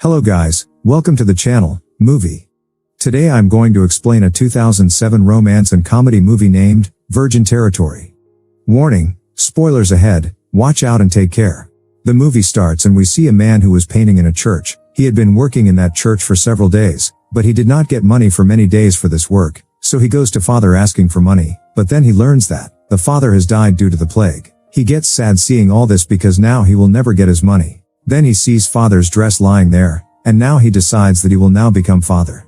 Hello guys, welcome to the channel, Movie. Today I'm going to explain a 2007 romance and comedy movie named Virgin Territory. Warning, spoilers ahead, watch out and take care. The movie starts and we see a man who was painting in a church. He had been working in that church for several days, but he did not get money for many days for this work, so he goes to father asking for money, but then he learns that the father has died due to the plague. He gets sad seeing all this because now he will never get his money. Then he sees father's dress lying there, and now he decides that he will now become father.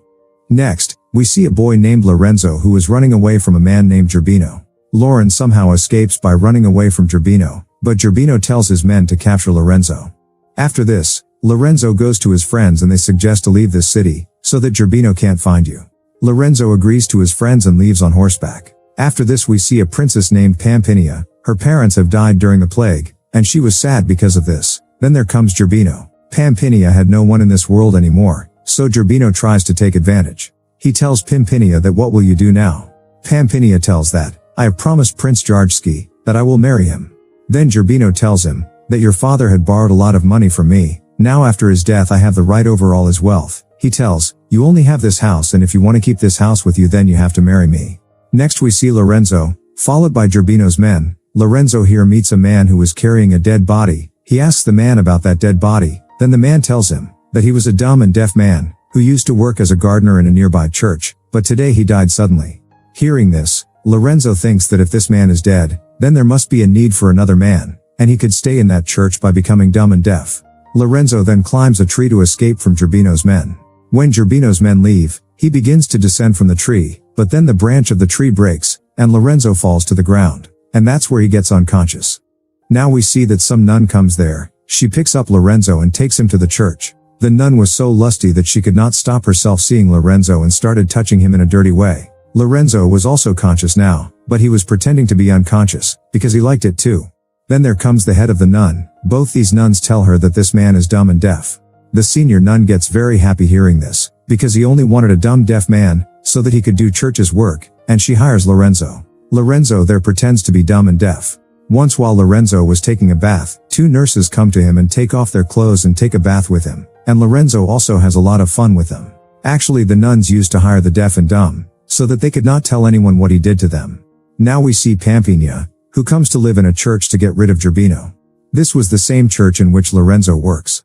Next, we see a boy named Lorenzo who is running away from a man named Gerbino. Lauren somehow escapes by running away from Gerbino, but Gerbino tells his men to capture Lorenzo. After this, Lorenzo goes to his friends and they suggest to leave this city, so that Gerbino can't find you. Lorenzo agrees to his friends and leaves on horseback. After this we see a princess named Pampinia. Her parents have died during the plague, and she was sad because of this. Then there comes Gerbino. Pampinia had no one in this world anymore, so Gerbino tries to take advantage. He tells Pampinia that what will you do now? Pampinia tells that, I have promised Prince Jarjski that I will marry him. Then Gerbino tells him that your father had borrowed a lot of money from me. Now after his death I have the right over all his wealth. He tells, you only have this house and if you want to keep this house with you then you have to marry me. Next we see Lorenzo, followed by Gerbino's men. Lorenzo here meets a man who is carrying a dead body. He asks the man about that dead body. Then the man tells him that he was a dumb and deaf man who used to work as a gardener in a nearby church, but today he died suddenly. Hearing this, Lorenzo thinks that if this man is dead, then there must be a need for another man, and he could stay in that church by becoming dumb and deaf. Lorenzo then climbs a tree to escape from Gerbino's men. When Gerbino's men leave, he begins to descend from the tree, but then the branch of the tree breaks, and Lorenzo falls to the ground, and that's where he gets unconscious. Now we see that some nun comes there. She picks up Lorenzo and takes him to the church. The nun was so lusty that she could not stop herself seeing Lorenzo and started touching him in a dirty way. Lorenzo was also conscious now, but he was pretending to be unconscious, because he liked it too. Then there comes the head of the nun. Both these nuns tell her that this man is dumb and deaf. The senior nun gets very happy hearing this, because he only wanted a dumb deaf man, so that he could do church's work, and she hires Lorenzo. Lorenzo there pretends to be dumb and deaf. Once while Lorenzo was taking a bath, two nurses come to him and take off their clothes and take a bath with him, and Lorenzo also has a lot of fun with them. Actually the nuns used to hire the deaf and dumb, so that they could not tell anyone what he did to them. Now we see Pampinia, who comes to live in a church to get rid of Gerbino. This was the same church in which Lorenzo works.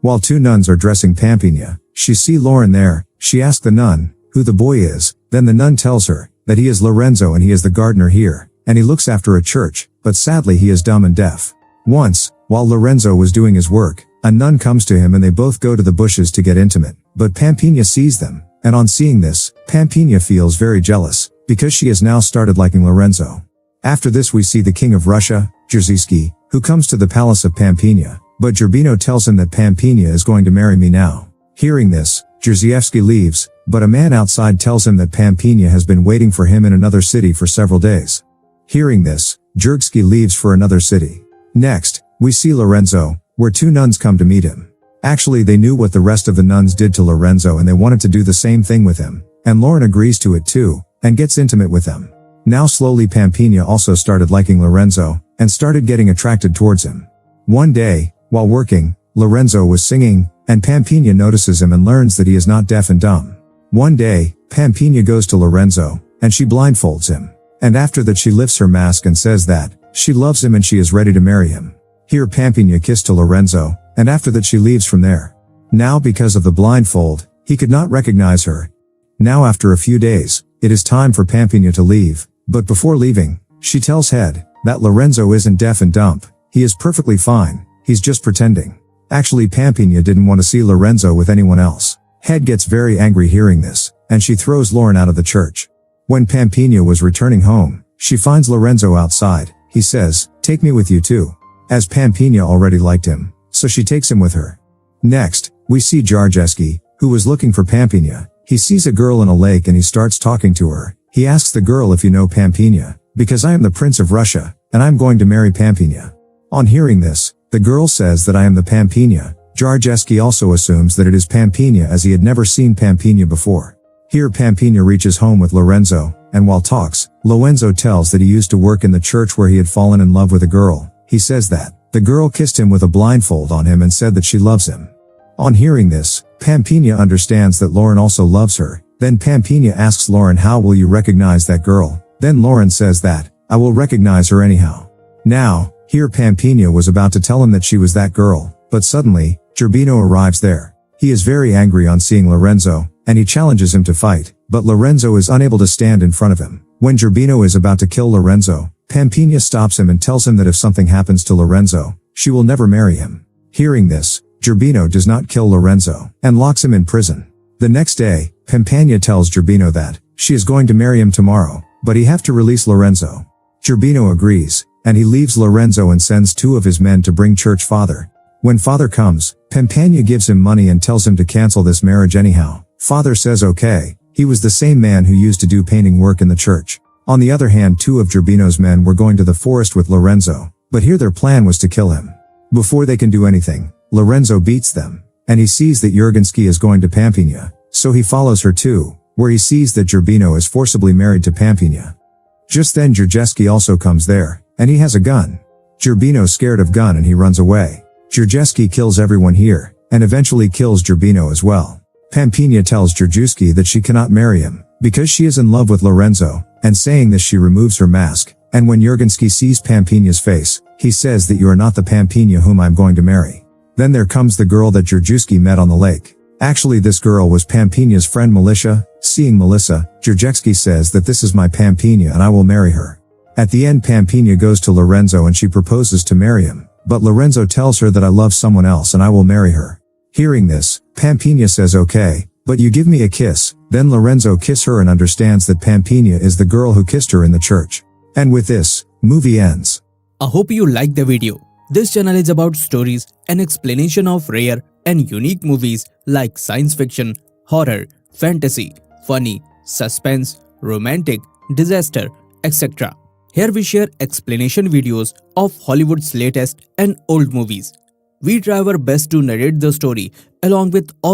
While two nuns are dressing Pampinia, she see Lauren there. She asks the nun who the boy is. Then the nun tells her that he is Lorenzo and he is the gardener here, and he looks after a church, but sadly he is dumb and deaf. Once, while Lorenzo was doing his work, a nun comes to him and they both go to the bushes to get intimate, but Pampinia sees them, and on seeing this, Pampinia feels very jealous, because she has now started liking Lorenzo. After this we see the king of Russia, Jarjski, who comes to the palace of Pampinia, but Gerbino tells him that Pampinia is going to marry me now. Hearing this, Jarjski leaves, but a man outside tells him that Pampinia has been waiting for him in another city for several days. Hearing this, Jarjski leaves for another city. Next, we see Lorenzo, where two nuns come to meet him. Actually they knew what the rest of the nuns did to Lorenzo and they wanted to do the same thing with him, and Lauren agrees to it too, and gets intimate with them. Now slowly Pampinia also started liking Lorenzo, and started getting attracted towards him. One day, while working, Lorenzo was singing, and Pampinia notices him and learns that he is not deaf and dumb. One day, Pampinia goes to Lorenzo, and she blindfolds him. And after that she lifts her mask and says that she loves him and she is ready to marry him. Here Pampinia kissed to Lorenzo, and after that she leaves from there. Now because of the blindfold, he could not recognize her. Now after a few days, it is time for Pampinia to leave, but before leaving, she tells Head that Lorenzo isn't deaf and dumb. He is perfectly fine, he's just pretending. Actually Pampinia didn't want to see Lorenzo with anyone else. Head gets very angry hearing this, and she throws Lauren out of the church. When Pampinia was returning home, she finds Lorenzo outside. He says, take me with you too. As Pampinia already liked him, so she takes him with her. Next, we see Jarjski, who was looking for Pampinia. He sees a girl in a lake and he starts talking to her. He asks the girl if you know Pampinia, because I am the Prince of Russia, and I am going to marry Pampinia. On hearing this, the girl says that I am the Pampinia. Jarjski also assumes that it is Pampinia as he had never seen Pampinia before. Here Pampinia reaches home with Lorenzo, and while talks, Lorenzo tells that he used to work in the church where he had fallen in love with a girl. He says that the girl kissed him with a blindfold on him and said that she loves him. On hearing this, Pampina understands that Lauren also loves her. Then Pampina asks Lauren, how will you recognize that girl? Then Lauren says that, I will recognize her anyhow. Now, here Pampina was about to tell him that she was that girl, but suddenly, Gerbino arrives there. He is very angry on seeing Lorenzo, and he challenges him to fight, but Lorenzo is unable to stand in front of him. When Gerbino is about to kill Lorenzo, Pampina stops him and tells him that if something happens to Lorenzo, she will never marry him. Hearing this, Gerbino does not kill Lorenzo, and locks him in prison. The next day, Pampina tells Gerbino that she is going to marry him tomorrow, but he have to release Lorenzo. Gerbino agrees, and he leaves Lorenzo and sends 2 of his men to bring church father. When father comes, Pampina gives him money and tells him to cancel this marriage anyhow. Father says okay. He was the same man who used to do painting work in the church. On the other hand, 2 of Gerbino's men were going to the forest with Lorenzo, but here their plan was to kill him. Before they can do anything, Lorenzo beats them, and he sees that Jurgenski is going to Pampina, so he follows her too, where he sees that Gerbino is forcibly married to Pampina. Just then Jurgenski also comes there, and he has a gun. Gerbino's scared of gun and he runs away. Jurgenski kills everyone here, and eventually kills Gerbino as well. Pampina tells Jurgenski that she cannot marry him, because she is in love with Lorenzo, and saying this she removes her mask, and when Jurgenski sees Pampina's face, he says that you are not the Pampina whom I'm going to marry. Then there comes the girl that Jurgenski met on the lake. Actually this girl was Pampina's friend Melissa. Seeing Melissa, Jurgenski says that this is my Pampina and I will marry her. At the end Pampina goes to Lorenzo and she proposes to marry him, but Lorenzo tells her that I love someone else and I will marry her. Hearing this, Pampina says okay, but you give me a kiss. Then Lorenzo kisses her and understands that Pampina is the girl who kissed her in the church. And with this, movie ends. I hope you liked the video. This channel is about stories and explanation of rare and unique movies like science fiction, horror, fantasy, funny, suspense, romantic, disaster, etc. Here we share explanation videos of Hollywood's latest and old movies. We try our best to narrate the story along with all